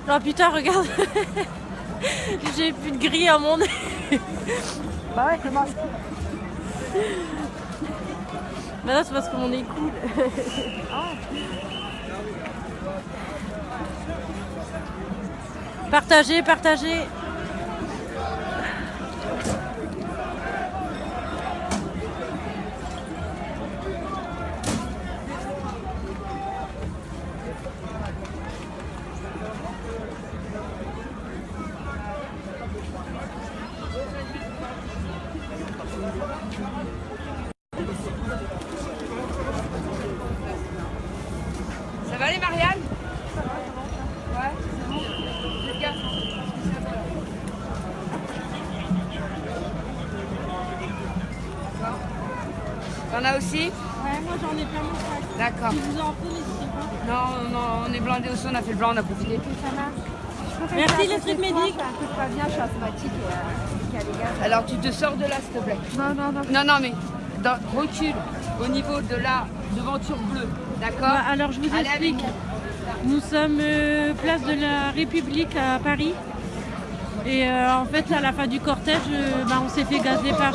Oh putain, regarde. J'ai plus de gris à mon nez. Bah ouais, comment? Bah là, c'est parce que mon nez coule. Partagez, partagez. Ça va aller, Marianne? Ouais, c'est bon. Faites gaffe. T'en as aussi? Ouais, moi j'en ai plein mon sac. D'accord. Si vous en prie, n'hésitez pas. Non, non, on est blindés aussi, on a fait le blanc, on a profité. Ça marche. Merci les trucs médics. Ça coûte pas bien, je suis asthmatique et les gars. Alors tu te sors de là, s'il te plaît. Non, non, non. Non, non, mais recule au niveau de la devanture bleue. D'accord? Bah, alors je vous Allez avec explique. moi. Nous sommes place de la République à Paris. Et en fait, à la fin du cortège, on s'est fait gazer par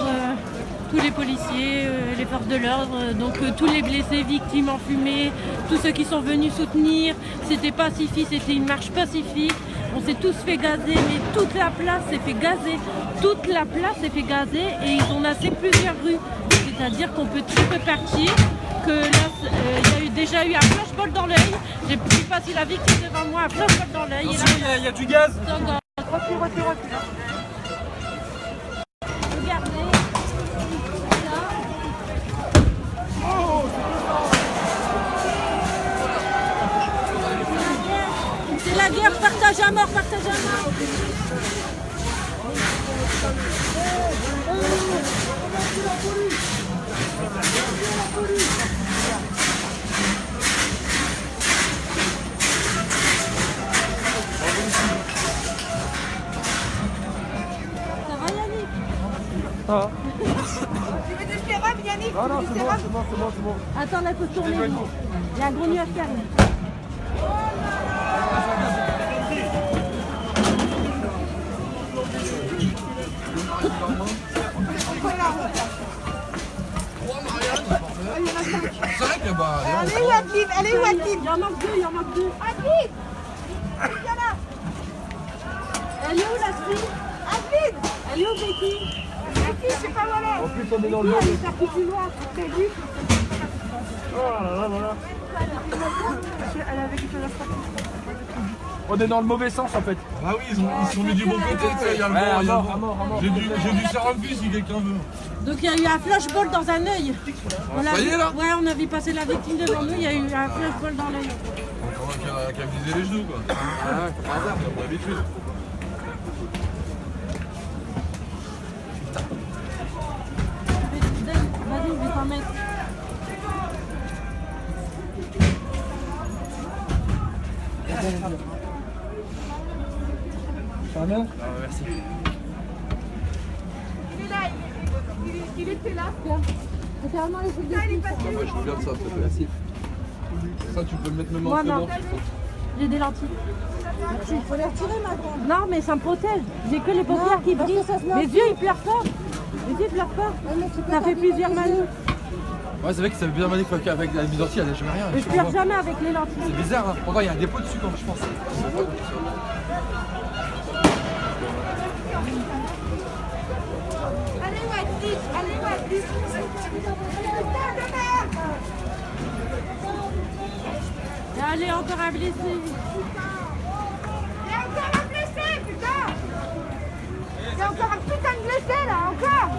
tous les policiers, les forces de l'ordre, donc tous les blessés, victimes enfumées, tous ceux qui sont venus soutenir. C'était pacifique, c'était une marche pacifique. On s'est tous fait gazer, mais toute la place s'est fait gazer. Toute la place s'est fait gazer et ils ont nassé plusieurs rues. C'est-à-dire qu'on peut très peu partir, que là, il y a déjà eu un flashball dans l'œil. J'ai pu passer la victime devant moi, un flashball dans l'œil. Et là, Il y a du gaz. Recule. Regardez. C'est la guerre, partage à mort, partage à mort. Ça va Yannick? Ah. Tu veux du stérum, Yannick? Non, non, c'est bon. Attends, là, il faut tourner. Il y a un gros nuage qui arrive. C'est vrai que bah. Elle est où, Adeline? Elle est où, Adeline? Il y en manque deux, il y en manque deux. Adeline! Viens là! Elle est où la fille? Adeline! Elle est où Betty? Betty, je sais pas où elle est. En plus, on est dans le Elle est partie plus loin, très vite. Oh là là, voilà. Elle avait quelque chose à faire. On est dans le mauvais sens en fait. Ah oui, ils sont mis du bon côté, tu sais, il y a le Ouais, vent, il y a le à mort. vent. J'ai du Seraphis si quelqu'un veut. Donc il y a eu un flashball dans un œil. Ça y est, là? Ouais, on a vu passer la victime devant nous, il y a eu un flashball dans l'œil. Encore qu'à viser les genoux, quoi. Ah ouais, par hasard. Comme d'habitude. Vas-y, je vais t'en mettre. Ça va bien? Ah, merci. Il est là, il était là. C'est carrément les trucs de Là, il est fille. passé. Ah, moi, je regarde ça, s'il te plaît. Merci. Ça, tu peux le mettre même Moi, en non. dedans. J'ai des lentilles. Merci. Il faut les retirer maintenant. Non, mais ça me protège. J'ai que les paupières qui brillent. Mes yeux, ils pleurent pas. Mes yeux, ils pleurent pas. Ça fait plusieurs manœuvres. Ouais, c'est vrai que ça fait bien manique avec la mise elle n'a jamais rien. Et je pleure jamais avec les lentilles. C'est bizarre, hein. Pourtant, il y a un dépôt dessus, quand je pense. Allez, où Adeline? Allez, où Adeline? Putain de merde! Allez, encore un blessé. Il y a encore un blessé, putain! Il y a encore un putain de blessé, là, encore!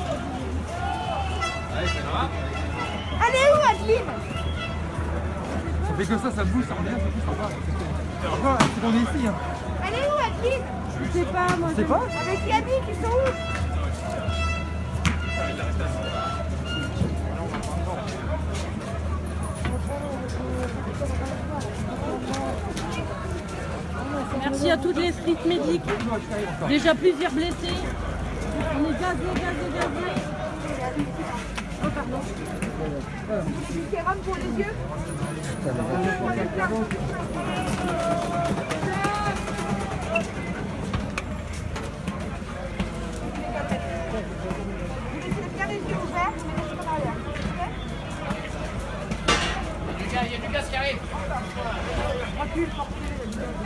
Elle est où, Adeline? Ça fait que ça bouge, ça revient, ça bouge, ça va. Encore, c'est qu'on est ici. Hein. Elle est où, Adeline? Je sais pas, moi. Tu sais pas? Avec Yannick, ils sont où? Merci à toutes les street médics. Déjà plusieurs blessés. On est gazé. Oh, pardon. Du sérum pour les yeux? Pour les flammes.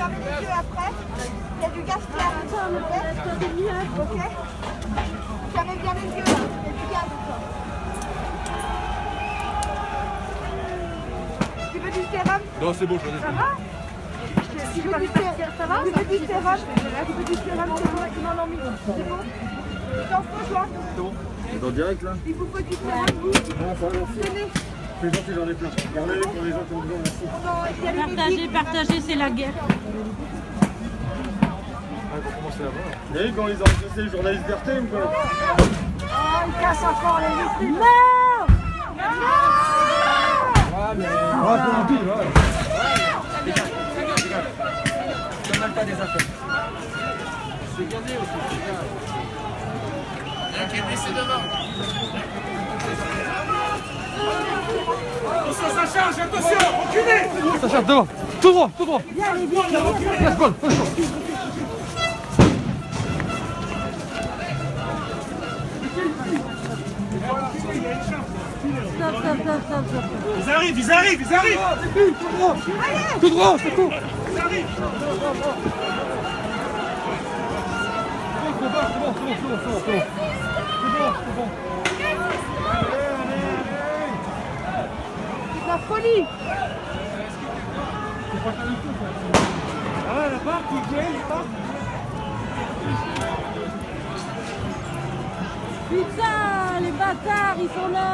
fermer les yeux après. Il y a du gaz qui arrive, ok? Fermez bien les yeux, il y a du gaz. Tu veux du sérum? Non, c'est bon, j'en ai. Ça va? Tu veux du sérum? Ça va? Tu veux du sérum? Tu veux du sérum? C'est bon, tu m'en as mis. C'est bon? T'en faut, toi? C'est bon. C'est en direct là? Il vous faut du sérum, vous? Non, ça va, merci. Tenez. C'est gentil, j'en ai plein. Regardez pour les gens qui ont besoin, merci. Partagez, partagez, c'est la guerre. On va commencer là-bas. Vous avez vu quand ils ont enregistré les journalistes d'RT ou quoi? Oh, il casse encore les vitres. Non! Ouais, c'est gentil, ouais. Ça n'a pas des affaires. C'est gagné aussi. Il y a un qui est blessé devant. Ça charge, attention, reculez! Ça charge devant. Tout droit, tout droit. Laisse Paul, laisse Paul. Ils arrivent, ils arrivent, ils arrivent! Tout droit. Tout droit, c'est tout. Ils arrivent! C'est bon. C'est la folie. Ah, là-bas, qui vient, il part? Putain, les bâtards, ils sont là!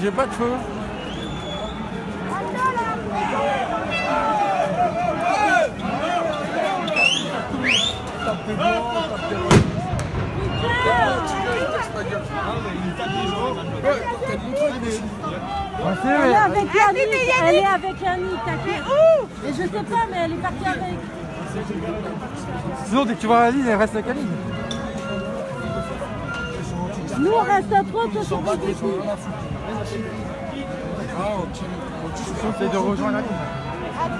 J'ai pas de feu. Elle est avec Yannick, elle est avec Yannick, t'inquiète. Et je sais pas, mais elle est partie avec. Sinon, dès que tu vois la ligne, elle reste avec la ligne. Nous, on reste à 30, on s'en bat. C'est de rejoindre la ligne.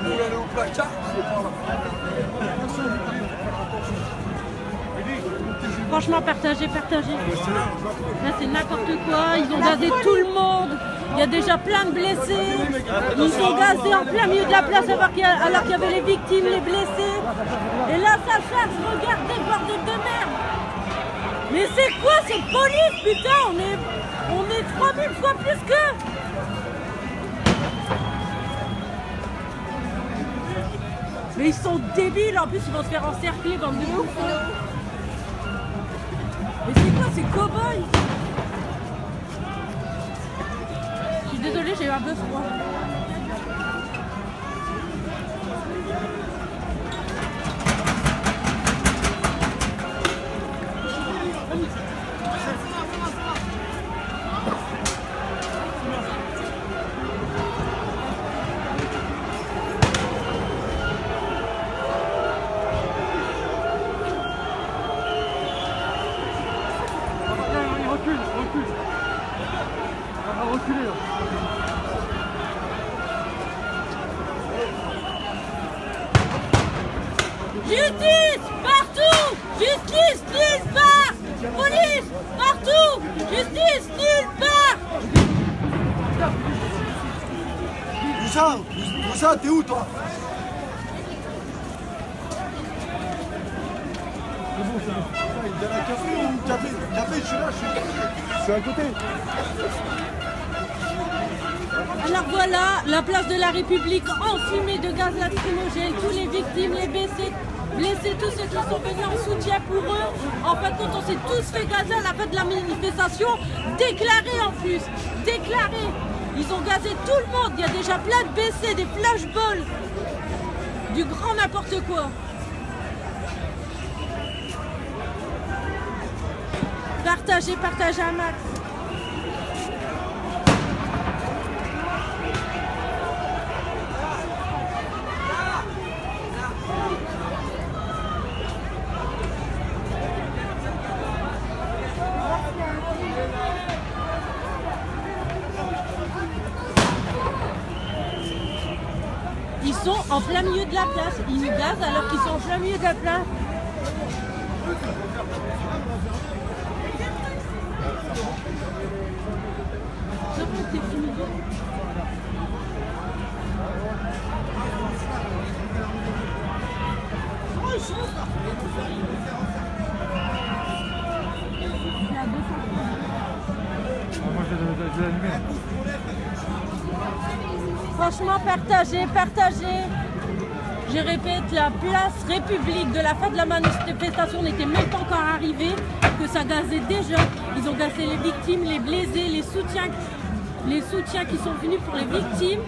Vous allez au placard? Franchement, partagez, partagez. Là, c'est n'importe quoi. Ils ont gazé tout le monde. Il y a déjà plein de blessés. Ils ont gazé en plein milieu de la place alors qu'il y avait les victimes, les blessés. Et là, ça charge. Regardez, bordel de merde. Mais c'est quoi cette police, putain? On est 3000 fois plus qu'eux. Mais ils sont débiles. En plus, ils vont se faire encercler, bande de ouf. Mais c'est quoi ces cow-boys? Je suis désolée, j'ai eu un peu froid. Justice partout! Justice nulle part! Police partout! Justice nulle part! Moussa, t'es où toi? Il y a un café ou café, je suis là, je suis à côté. Alors voilà, la place de la République enfumée de gaz lacrymogène, tous les victimes, les blessés, tous ceux qui sont venus en soutien pour eux. En fin de compte, on s'est tous fait gazer à la fin de la manifestation, déclaré en plus, déclaré. Ils ont gazé tout le monde, il y a déjà plein de blessés, des flashballs, du grand n'importe quoi. Partagez, partagez un max. sont en plein milieu de la place. Ils nous gazent alors qu'ils sont en plein milieu de la place. Moi, je vais l'allumer. Franchement, partagez, partagez. Je répète, la place République de la fin de la manifestation n'était même pas encore arrivée, que ça gazait déjà. Ils ont gazé les victimes, les blessés, les soutiens qui sont venus pour les victimes.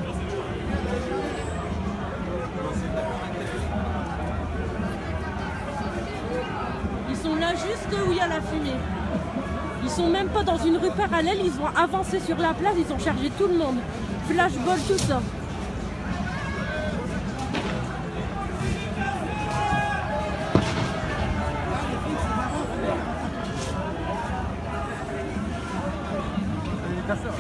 Ils sont là juste où il y a la fumée. Ils sont même pas dans une rue parallèle, ils ont avancé sur la place, ils ont chargé tout le monde. Flashball, tout ça. Les casseurs.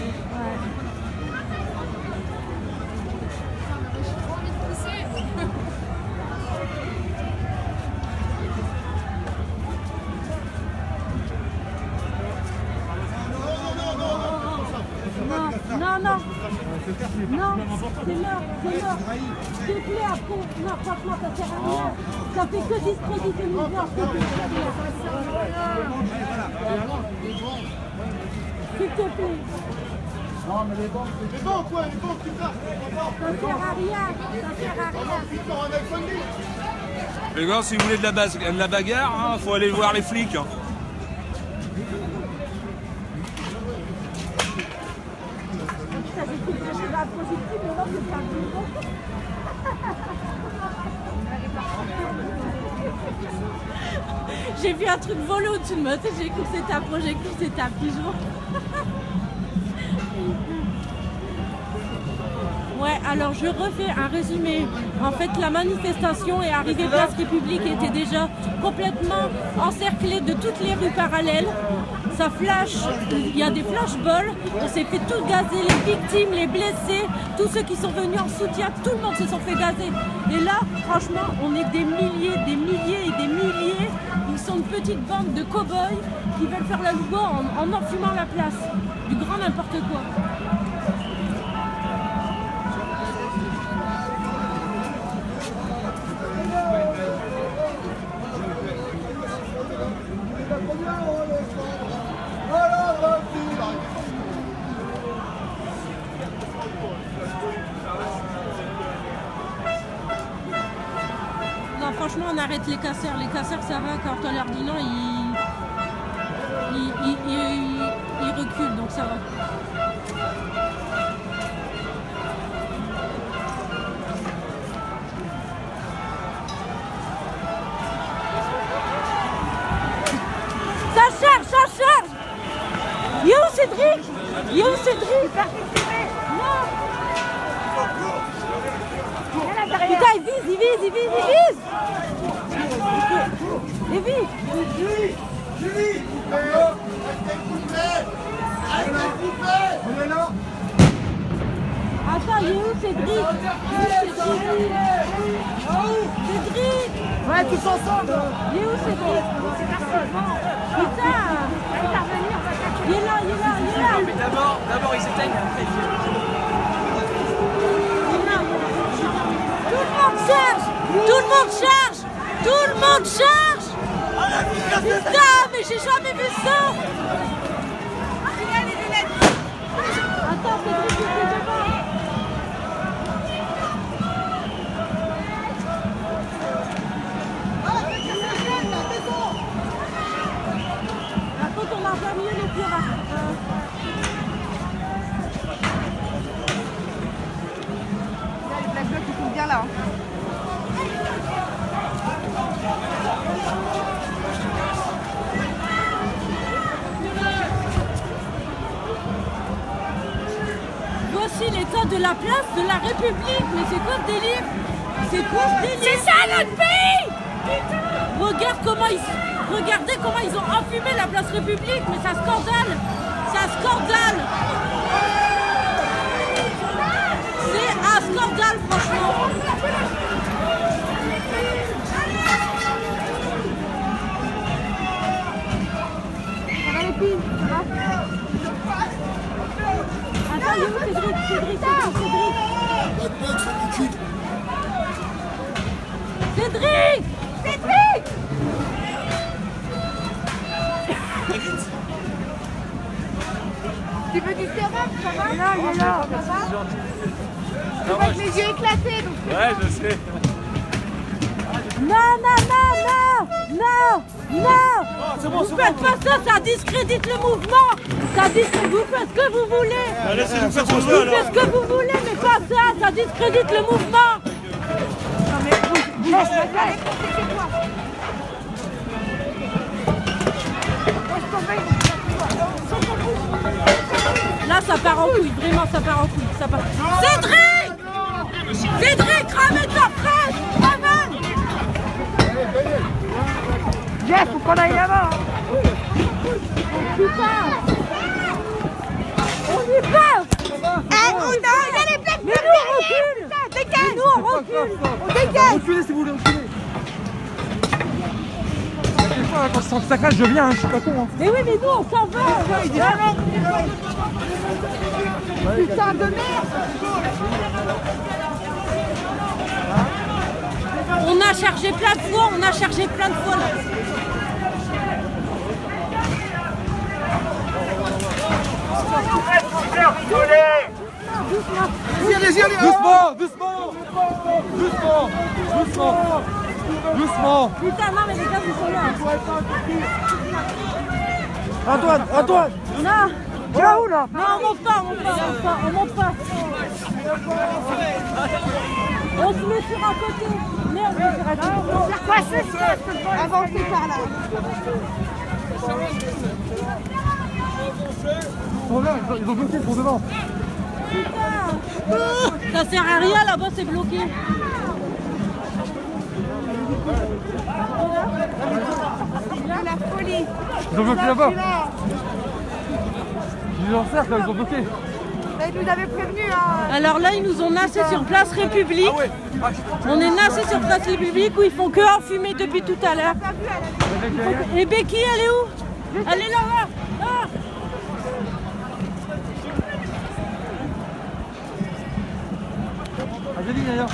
Non, non, non, c'est mort, c'est mort. S'il te plaît, après, non, franchement, ça sert à rien. Ça fait que discréditer le mouvement, s'il te plaît. S'il te plaît. Non, mais les banques, quoi, les banques, tu tapes. Ça sert à rien, ça sert à rien. Les gars, si vous voulez de la bagarre, hein, faut aller voir les flics. Hein. Ça, j'ai fait des choses à positif, mais non, c'est pas bon. J'ai vu un truc voler au-dessus de moi, tu sais, j'ai cru que c'était un projectile, c'était un pigeon. Ouais, alors je refais un résumé. En fait, la manifestation est arrivée place République et était déjà complètement encerclée de toutes les rues parallèles. Ça flash, il y a des flashballs, on s'est fait tout gazer, les victimes, les blessés, tous ceux qui sont venus en soutien, tout le monde se sont fait gazer. Et là, franchement, on est des milliers et des milliers. Ils sont une petite bande de cow-boys qui veulent faire la lougo en enfumant la place. Du grand n'importe quoi. Non, franchement, on arrête les casseurs. Les casseurs, ça va, quand on leur dit non, ils reculent, donc ça va. Ça charge. Il est où Cédric? Non. Putain, il vise. Il vise. Julie, on est là. Attends, il est où Cédric? Cédric. Ouais, tous ensemble. Il est où Cédric? Putain. Il est là. Mais d'abord ils s'éteignent et après Tout le monde charge. Putain, mais j'ai jamais vu ça. Attends, Cédric, il est devant. Par contre, on a pas mieux les pirates. Les Black Blocs, ils sont bien là. Voici l'état de la place de la République. Mais c'est quoi ce délire? C'est ça notre pays! Regardez comment ils ont enfumé la place République. Mais ça scandale! C'est un scandale, franchement! Là, il est là. Avec les yeux éclatés. Donc... Ouais, je sais. Non, non, non, non, non, non. Vous faites pas ça, ça discrédite le mouvement. Ça discrédite, vous faites ce que vous voulez. Laissez-nous faire ce qu'on Vous veut alors. faites ce que vous voulez, mais pas ça, ça discrédite le mouvement. Non mais vous laisse la réponse, c'est quoi? Laisse tomber. Là, ça part en couille, vraiment, ça part en couille. Ça part... Cédric! Cédric, ramène ta fraise! Ramène! Jeff, faut qu'on aille là-bas. Putain! On y va! Non, il y a les plaques. Mais nous, on recule! Dégage. Nous, on recule! On dégage. Reculez si vous voulez reculer. Des fois, quand je sens que ça crache, je viens, hein, je suis pas con. Hein. Mais oui, mais nous, on s'en va! Putain de merde. On a chargé plein de fois, on a chargé plein de fois là. Doucement, doucement, doucement, doucement, doucement. Putain, non, mais les gars, ils sont là. Antoine, Antoine. Non! Tu vas où là? Non, on monte pas, on monte pas, on monte pas. On se met sur un côté. Merde, on se met sur un côté. Faire passer ça. Avancer par là. Ils ont bloqué pour devant. Putain. Ça sert à rien, là-bas, c'est bloqué. La folie. Ils ont bloqué là-bas. Ils ont cercle, ils ont bloqué. Ils nous avaient prévenu. Hein. Alors là, ils nous ont nassés sur Place République. On est nassés sur Place République où ils font que enfumer depuis tout à l'heure. Et Becky, elle est où? Elle est là-bas. Ah. Adeline d'ailleurs.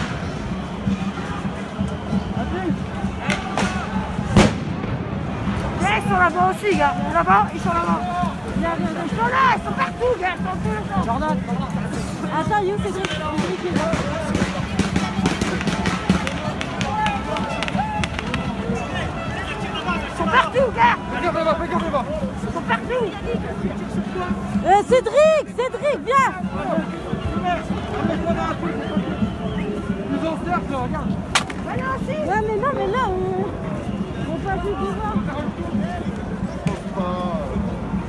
Ils sont là-bas aussi, gars. Là-bas, ils sont là-bas. Ils sont là, ils sont partout, gars. Ils sont tous les temps. Jordan. Attends, you, Cédric. Cédric est là. Ils sont partout, gars. Fais gaffe là-bas, fais gaffe là-bas. Ils sont partout. Cédric, Cédric, viens. Ils ont cercle, regarde. Voilà aussi. Ouais, mais non, mais là, on passe devant.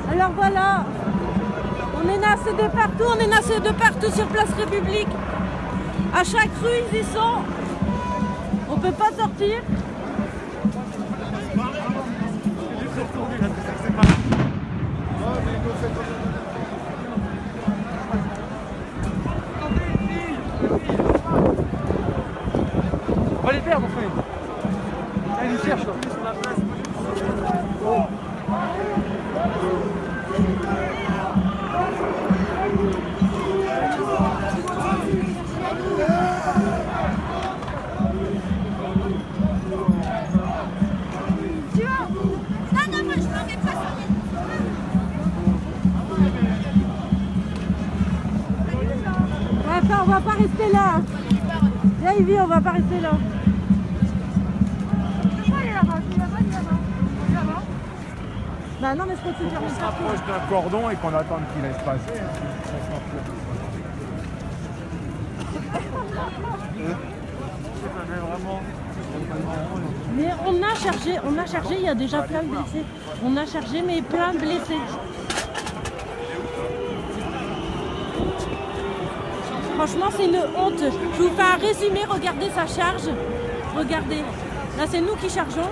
Alors voilà, on est nassés de partout, on est nassés de partout sur Place République. À chaque rue, ils y sont. On peut pas sortir. On va les perdre, enfin. Allez, ils cherchent là. Attends, on va pas rester là. Viens, Ivy, on va pas rester là. Pourquoi il est là-bas? Il est là-bas, il est là-bas. Il est là-bas. Bah non, mais je peux te dire. On se rapproche d'un cordon et qu'on attend qu'il laisse passer. Mais on a chargé, il y a déjà plein de blessés. On a chargé, mais plein de blessés. Franchement, c'est une honte. Je vous fais un résumé, regardez sa charge. Regardez. Là, c'est nous qui chargeons.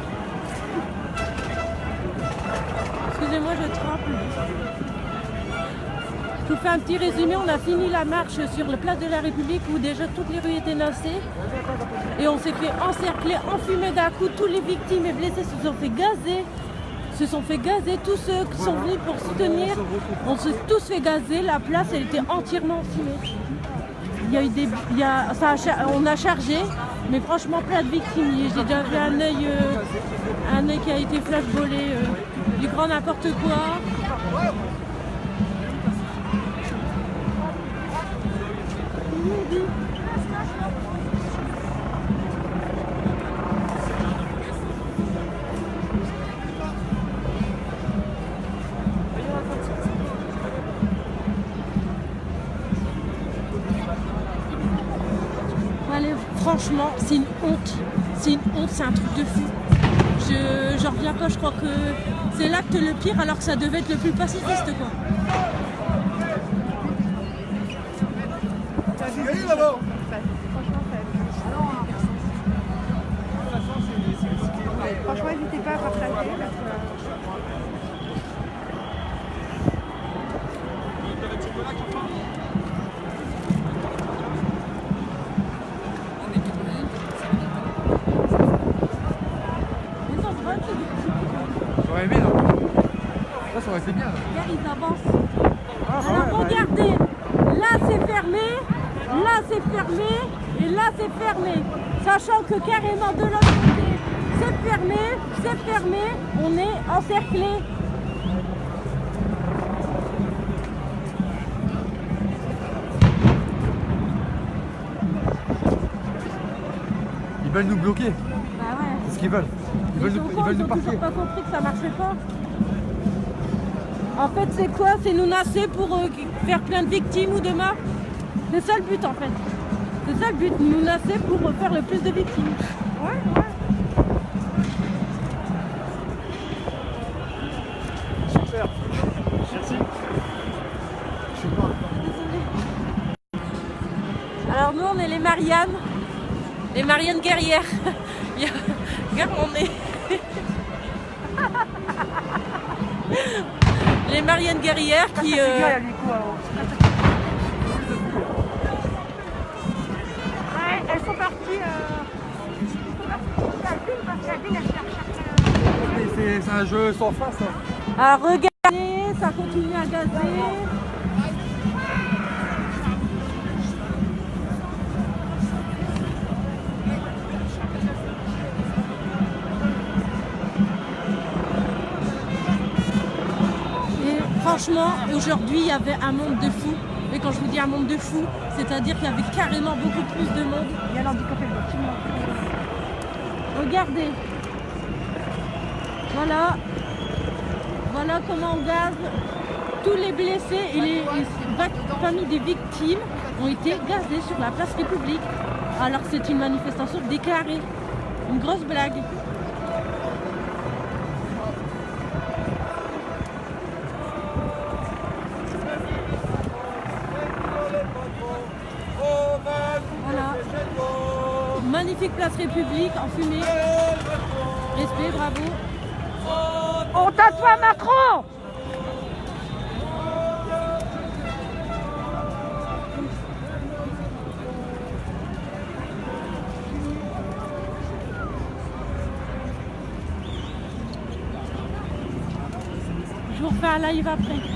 Excusez-moi, je tremble. Je vous fais un petit résumé. On a fini la marche sur la place de la République où déjà toutes les rues étaient nassées. Et on s'est fait encercler, enfumer d'un coup. Tous les victimes et blessés se sont fait gazer. Tous ceux qui sont venus pour soutenir, on s'est tous fait gazer. La place, elle était entièrement enfumée. On a chargé, mais franchement plein de victimes. J'ai déjà vu un œil qui a été flashballé, du grand n'importe quoi. franchement, c'est une honte. C'est une honte, c'est un truc de fou. J'en reviens pas, je crois que c'est l'acte le pire alors que ça devait être le plus pacifiste, quoi. Allez là-bas. Franchement, n'hésitez pas à partager. J'aurais aimé, non? Ça aurait été bien. Regarde, ils avancent. Alors regardez, là c'est fermé, là c'est fermé et là c'est fermé. Sachant que carrément de l'autre côté, c'est fermé, on est encerclé. Ils veulent nous bloquer. Bah ouais. C'est ce qu'ils veulent. Ils veulent nous Ils ont parquer. toujours pas compris que ça marchait pas. En fait, c'est quoi? C'est nous nasser pour faire plein de victimes ou de morts. C'est ça le but en fait. C'est ça le but, nous nasser pour faire le plus de victimes. Ouais. Super. Merci. Alors nous, on est les Mariannes. Les Mariannes guerrières. Regarde mon nez. Les Mariannes guerrières qui... Ouais, elles sont parties. La ville, C'est un jeu sans face. Hein. à regarder, ça continue à gazer. Et franchement, aujourd'hui, il y avait un monde de fous. Et quand je vous dis un monde de fous, c'est-à-dire qu'il y avait carrément beaucoup plus de monde. Il y a l'handicapé, effectivement. Regardez. Voilà. Voilà comment on gaze. Tous les blessés et les familles des victimes ont été gazés sur la place République. Alors que c'est une manifestation déclarée. Une grosse blague. Voilà. Magnifique place République en fumée. Respect, bravo. On t'attend Macron. Je vous refais un live après.